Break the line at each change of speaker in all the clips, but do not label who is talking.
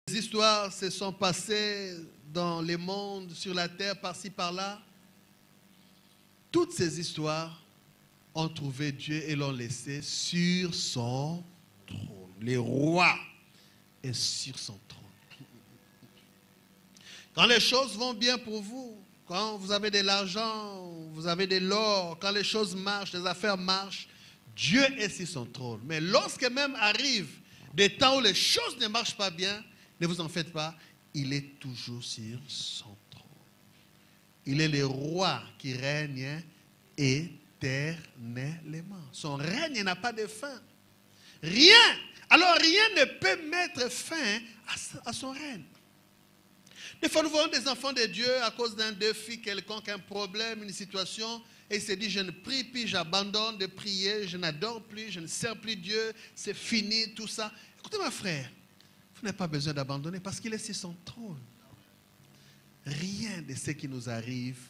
Les histoires se sont passées dans les mondes, sur la terre, par-ci, par-là. Toutes ces histoires ont trouvé Dieu et l'ont laissé sur son trône. Le roi est sur son trône. Quand les choses vont bien pour vous, quand vous avez de l'argent, vous avez de l'or, quand les choses marchent, les affaires marchent, Dieu est sur son trône. Mais lorsque même arrivent des temps où les choses ne marchent pas bien, ne vous en faites pas, il est toujours sur son trône. Il est le roi qui règne éternellement. Son règne n'a pas de fin. Rien. Alors rien ne peut mettre fin à son règne. Des fois, nous voyons des enfants de Dieu à cause d'un défi quelconque, un problème, une situation, et il se dit, je ne prie plus, j'abandonne de prier, je n'adore plus, je ne sers plus Dieu, c'est fini, tout ça. Écoutez, mon frère, vous n'avez pas besoin d'abandonner parce qu'il est sur son trône. Rien de ce qui nous arrive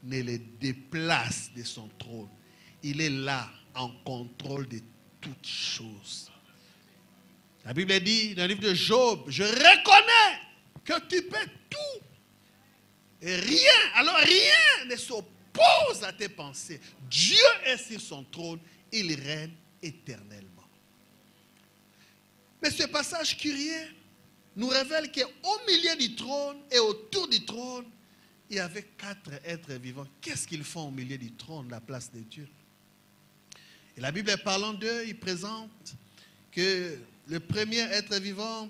ne le déplace de son trône. Il est là, en contrôle de toutes choses. La Bible dit dans le livre de Job, je reconnais que tu peux tout. Et rien, alors rien ne s'oppose à tes pensées. Dieu est sur son trône, il règne éternellement. Mais ce passage curieux nous révèle qu'au milieu du trône et autour du trône, il y avait 4 êtres vivants. Qu'est-ce qu'ils font au milieu du trône, la place de Dieu? Et la Bible, parlant d'eux, il présente que le premier être vivant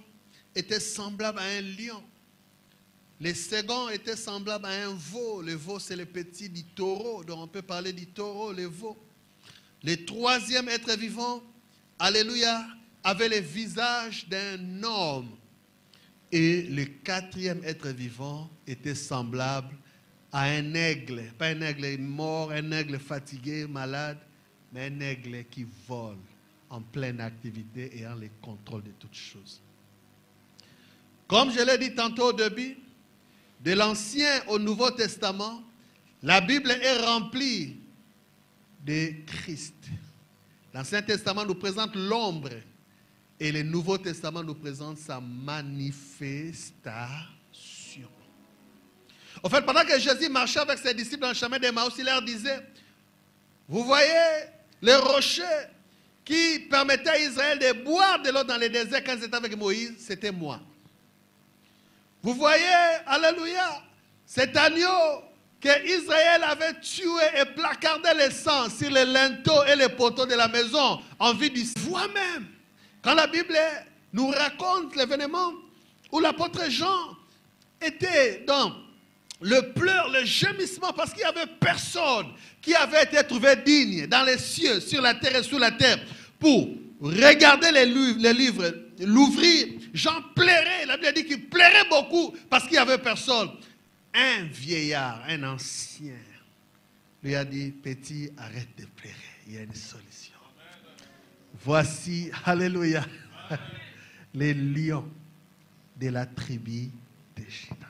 était semblable à un lion. Le second était semblable à un veau. Le veau, c'est le petit du taureau. Donc, on peut parler du taureau, le veau. Le troisième être vivant, alléluia, avait le visage d'un homme. Et le quatrième être vivant était semblable à un aigle. Pas un aigle mort, un aigle fatigué, malade, mais un aigle qui vole en pleine activité et en le contrôle de toutes choses. Comme je l'ai dit tantôt au début, de l'Ancien au Nouveau Testament, la Bible est remplie de Christ. L'Ancien Testament nous présente l'ombre et le Nouveau Testament nous présente sa manifestation. En fait, pendant que Jésus marchait avec ses disciples dans le chemin d'Emmaüs, il leur disait, vous voyez les rochers qui permettaient à Israël de boire de l'eau dans le désert quand ils étaient avec Moïse, c'était moi. Vous voyez, alléluia, cet agneau que Israël avait tué et placardé le sang sur les linteaux et les poteaux de la maison en vue du voi-même. Quand la Bible nous raconte l'événement où l'apôtre Jean était dans le pleur, le gémissement parce qu'il n'y avait personne qui avait été trouvé digne dans les cieux, sur la terre et sous la terre pour regarder les livres, l'ouvrir. Jean pleurait, la Bible dit qu'il pleurait beaucoup parce qu'il n'y avait personne. Un vieillard, un ancien, lui a dit, petit, arrête de pleurer, il y a une solution. Voici, alléluia, les lions de la tribu de Juda.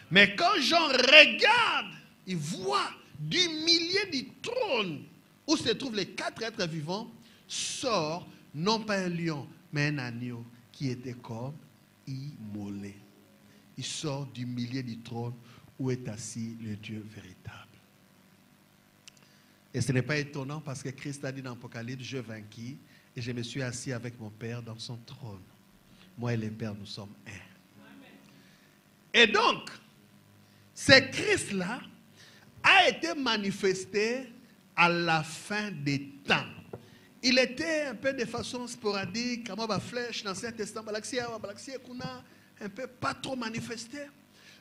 Mais quand Jean regarde, il voit du milieu du trône où se trouvent les 4 êtres vivants, sort non pas un lion, mais un agneau qui était comme immolé. Il sort du milieu du trône où est assis le Dieu véritable. Et ce n'est pas étonnant parce que Christ a dit dans l'Apocalypse, je vainquis et je me suis assis avec mon Père dans son trône. Moi et le Père, nous sommes un. Et donc, ce Christ-là a été manifesté à la fin des temps. Il était un peu de façon sporadique, comme ma flèche dans l'Ancien Testament, un peu pas trop manifesté.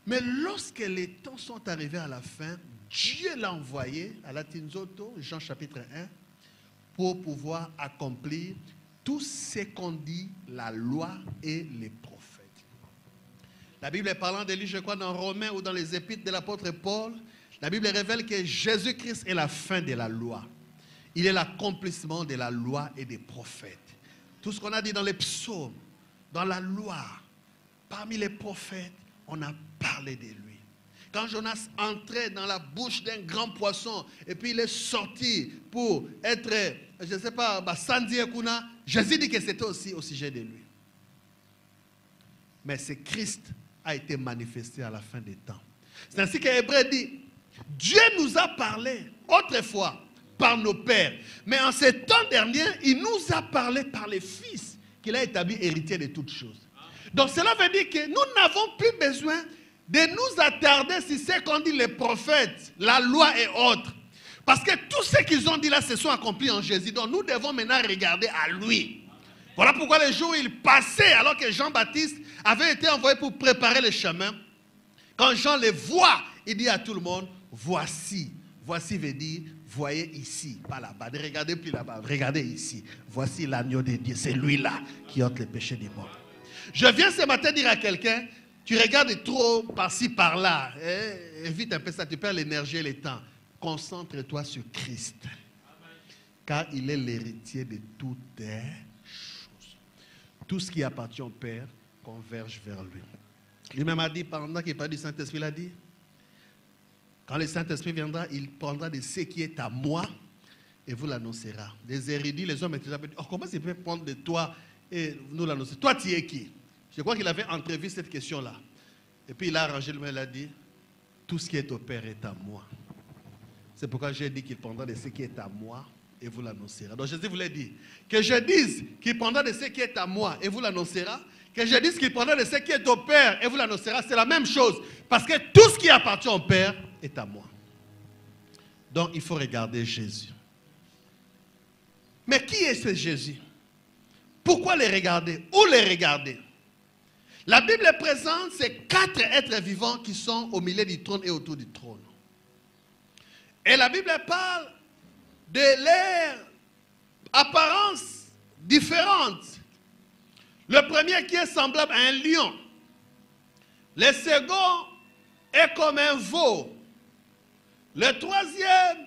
Mais lorsque les temps sont arrivés à la fin, Dieu l'a envoyé à la Tinzoto, Jean chapitre 1, pour pouvoir accomplir tout ce qu'ont dit la loi et les prophètes. La Bible est parlant de lui, je crois, dans Romains ou dans les épîtres de l'apôtre Paul, la Bible révèle que Jésus-Christ est la fin de la loi. Il est l'accomplissement de la loi et des prophètes. Tout ce qu'on a dit dans les psaumes, dans la loi, parmi les prophètes, on a parlé de lui. Quand Jonas entrait dans la bouche d'un grand poisson et puis il est sorti pour être, je ne sais pas, Sandy Ekuna, Jésus dit que c'était aussi au sujet de lui. Mais ce Christ a été manifesté à la fin des temps. C'est ainsi que Hébreu dit, Dieu nous a parlé autrefois par nos pères. Mais en ces temps derniers, il nous a parlé par les fils qu'il a établis héritiers de toutes choses. Donc cela veut dire que nous n'avons plus besoin de nous attarder sur ce qu'ont dit les prophètes, la loi et autres. Parce que tout ce qu'ils ont dit là se sont accomplis en Jésus. Donc nous devons maintenant regarder à lui. Voilà pourquoi les jours où il passait, alors que Jean-Baptiste avait été envoyé pour préparer le chemin, quand Jean les voit, il dit à tout le monde, voici. Voici veut dire, voyez ici, pas là-bas. Ne regardez plus là-bas, regardez ici. Voici l'agneau de Dieu, c'est lui-là qui ôte les péchés du monde. Je viens ce matin dire à quelqu'un, tu regardes trop par-ci, par-là. Évite un peu ça, tu perds l'énergie et le temps. Concentre-toi sur Christ. Car il est l'héritier de toutes choses. Tout ce qui appartient au Père converge vers lui. Lui-même a dit, pendant qu'il parle du Saint-Esprit, il a dit, quand le Saint-Esprit viendra, il prendra de ce qui est à moi et vous l'annoncera. Les érudits, les hommes étaient dit, oh, comment il peut prendre de toi et nous l'annoncer? Toi, tu es qui? Je crois qu'il avait entrevu cette question-là. Et puis il a arrangé le mail, il a dit, tout ce qui est au Père est à moi. C'est pourquoi j'ai dit qu'il prendra de ce qui est à moi et vous l'annoncera. Donc Jésus voulait dire, que je dise qu'il prendra de ce qui est à moi et vous l'annoncera, que je dise qu'il prendra de ce qui est au Père et vous l'annoncera, c'est la même chose. Parce que tout ce qui appartient au Père est à moi. Donc il faut regarder Jésus. Mais qui est ce Jésus? Pourquoi les regarder? Où les regarder? La Bible présente ces 4 êtres vivants qui sont au milieu du trône et autour du trône. Et la Bible parle de leur apparence différente. Le premier qui est semblable à un lion. Le second est comme un veau. Le troisième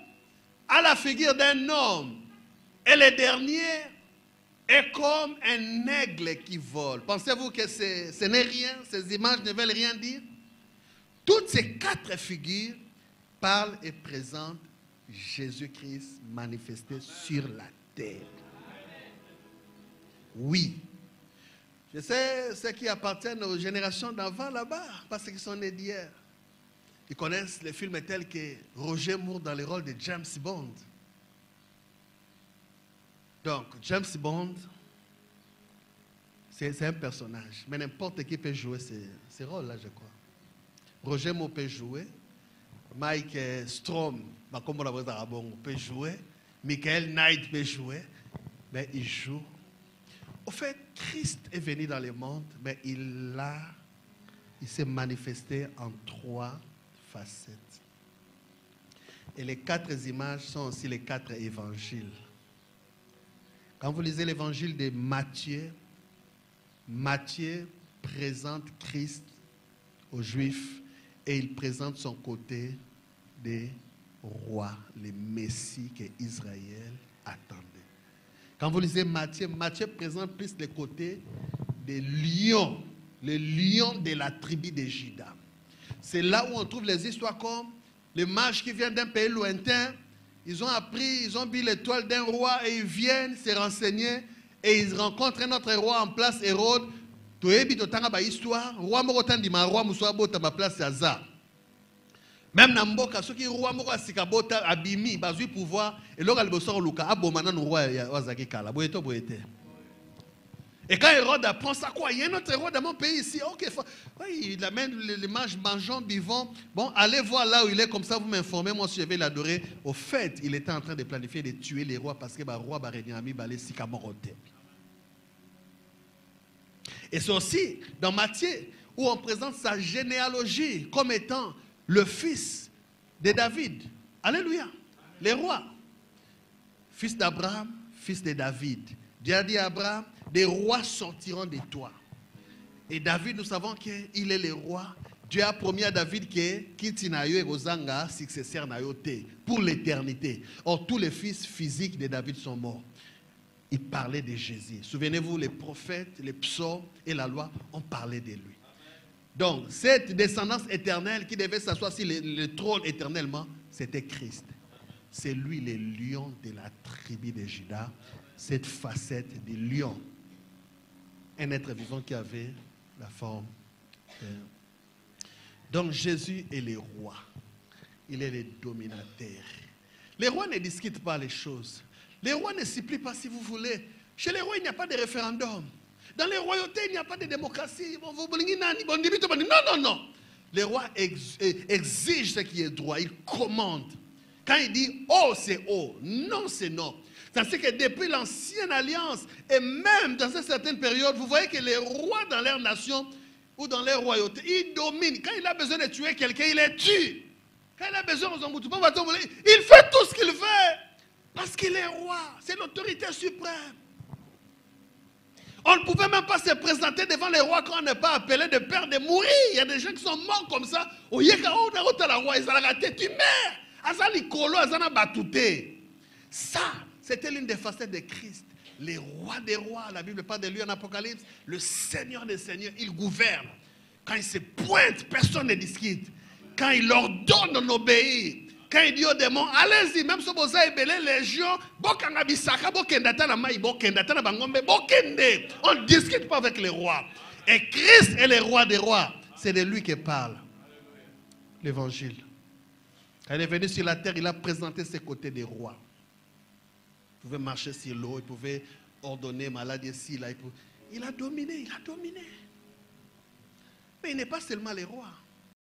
a la figure d'un homme. Et le dernier est comme un aigle qui vole. Pensez-vous que ce n'est rien? Ces images ne veulent rien dire? Toutes ces 4 figures parlent et présentent Jésus-Christ manifesté sur la terre. Oui. Je sais ceux qui appartiennent aux générations d'avant là-bas, parce qu'ils sont nés d'hier. Ils connaissent les films tels que Roger Moore dans le rôle de James Bond. Donc, James Bond, c'est un personnage. Mais n'importe qui peut jouer ces rôles-là, je crois. Roger Moore peut jouer. Mike Strom, peut jouer. Michael Knight peut jouer. Mais il joue. Au fait, Christ est venu dans le monde, mais il s'est manifesté en 3 facettes. Et les 4 images sont aussi les 4 évangiles. Quand vous lisez l'évangile de Matthieu, Matthieu présente Christ aux Juifs et il présente son côté des rois, les messies que Israël attendait. Quand vous lisez Matthieu, Matthieu présente plus le côté des lions, le lion de la tribu de Juda. C'est là où on trouve les histoires comme les mages qui viennent d'un pays lointain. Ils ont appris, ils ont vu l'étoile d'un roi et ils viennent se renseigner et ils rencontrent un autre roi en place, Hérode. Roi Morotandima, roi Moussouabo, ma place Hazard. Même dans Mboka, ceux qui roi Moko Sikabota abimi, bazui pouvoir, et l'on a le bossor Luka, abomana no roi Wazaki Kala, boyeto boyete. Et quand Hérode apprend ça, quoi, il y a un autre roi dans mon pays ici, ok, oui, il amène les mages mangeants, buvants. Bon, allez voir là où il est, comme ça vous m'informez, moi si je vais l'adorer. Au fait, il était en train de planifier de tuer les rois parce que le roi Baréniami balé Sikamorote. Et c'est aussi dans Matthieu où on présente sa généalogie comme étant le fils de David. Alléluia. Les rois. Fils d'Abraham, fils de David. Dieu a dit à Abraham, des rois sortiront de toi. Et David, nous savons qu'il est le roi. Dieu a promis à David que Kitinayo et Rosanga, successeur Nayote, pour l'éternité. Or, tous les fils physiques de David sont morts. Il parlait de Jésus. Souvenez-vous, les prophètes, les psaumes et la loi ont parlé de lui. Donc, cette descendance éternelle qui devait s'asseoir sur le trône éternellement, c'était Christ. C'est lui le lion de la tribu de Juda, cette facette du lion. Un être vivant qui avait la forme. Donc Jésus est le roi. Il est le dominateur. Les rois ne discutent pas les choses. Les rois ne supplient pas si vous voulez. Chez les rois, il n'y a pas de référendum. Dans les royautés, il n'y a pas de démocratie. Non, non, non. Les rois exigent ce qui est droit. Ils commandent. Quand il dit « oh », c'est « oh »,« non », c'est « non ». C'est que depuis l'ancienne alliance, et même dans une certaine période, vous voyez que les rois dans leur nation ou dans leur royauté, ils dominent. Quand il a besoin de tuer quelqu'un, il les tue. Quand il a besoin il fait tout ce qu'il veut. Parce qu'il est roi. C'est l'autorité suprême. On ne pouvait même pas se présenter devant les rois quand on n'est pas appelé de peur de mourir. Il y a des gens qui sont morts comme ça. Tu meurs. Ça, c'était l'une des facettes de Christ. Les rois des rois, la Bible parle de lui en Apocalypse. Le Seigneur des seigneurs, il gouverne. Quand il se pointe, personne ne discute. Quand il ordonne d'obéir. Quand il dit aux démons, allez-y, même si vous avez belé légion, on ne discute pas avec les rois. Et Christ est le roi des rois. C'est de lui qui parle. L'évangile. Quand il est venu sur la terre, il a présenté ses côtés des rois. Il pouvait marcher sur l'eau, il pouvait ordonner malade ici, là. Il a dominé, il a dominé. Mais il n'est pas seulement les rois.